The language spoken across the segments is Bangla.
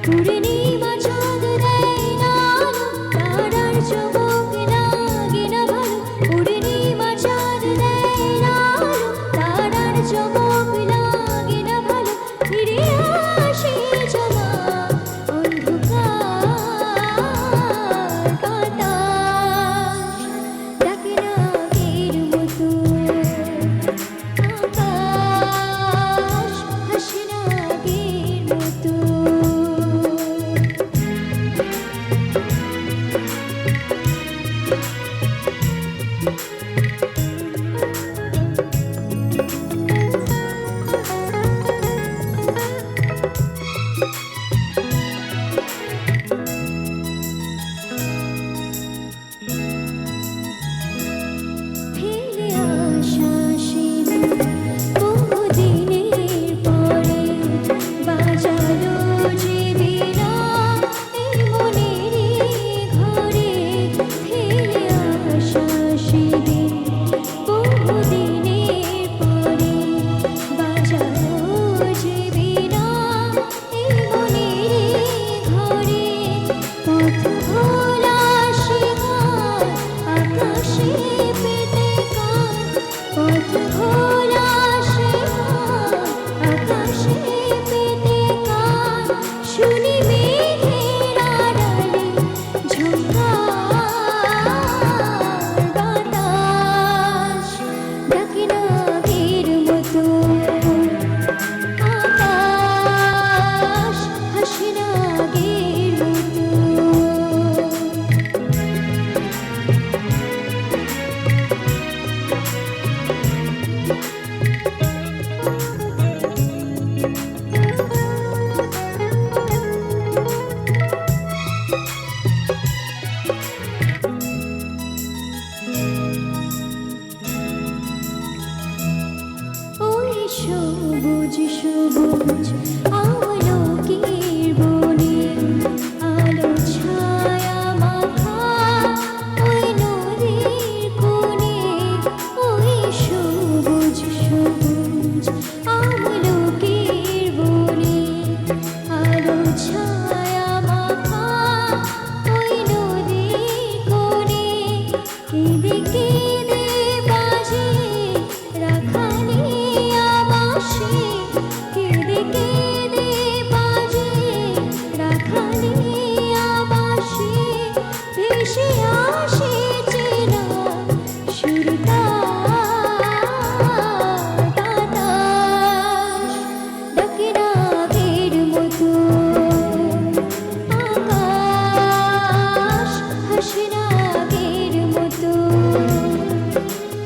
পূর্ণিমা চাঁদ দেয় না আলো, তারার চমক লাগে না ভালো। পূর্ণিমা চাঁদ দেয় না আলো, তারার চমক লাগে না ভালো। ফিরে আসে জমা অন্ধকার বাতাস, ডাকে না আগের মতো আকাশ, হাসে না আগের মতো। ফেলে আসা সেদিন বহুদিনের পরে বাজালো যে বীণা এই মনেরই ঘরে। ফেলে আসা সেদিন বহুদিনের পরে বাজালো যে বীণা এই মনেরই ঘরে। পথ ভোলা শিখার আকাশে পেতে কান, পথ ভোলা শিখার আকাশে পেতে কান। শুনি মেঘের আড়ালে ঝঙ্কার বাতাস, ডাকে না আগের মতো আকাশ, হাসে না আগের মতো। ওই সবুজ সবুজ আমলকির বনে আলো ছায়া মাখা ওই নদীর কোণে। ওই সবুজ সবুজ আমলকির বনে আলো ছায়া মাখা ওই নদীর কোণে। কেঁদে কেঁদে বাজে রাখালিয়া বাঁশি, কেঁদে কেঁদে বাজে রাখালিয়া বাঁশি। ভেসে আসে চেনা সুরতার বাতাস, ডাকে না আগের মতো আকাশ, হাসে না আগের মতো।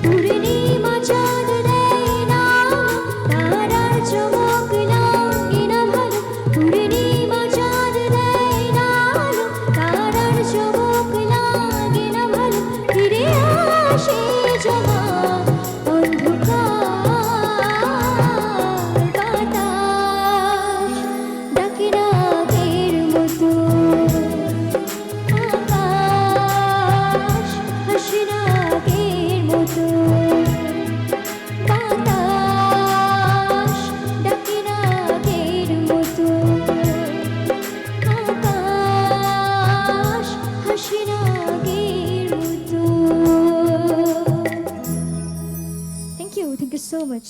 পূর্ণিমা চাঁদ দেয় না আলো, তারার চমক লাগে না ভালো। পূর্ণিমা চাঁদ দেয় না আলো, তারার চমক লাগে না ভালো। ফিরে আসে জমা অন্ধকার বাতাস, ডাকে না আগের মতো আকাশ, হাসে না আগের মতো। বাতাস, ডাকে না আগের মতো আকাশ, হাসে না আগের মতো। Thank you so much.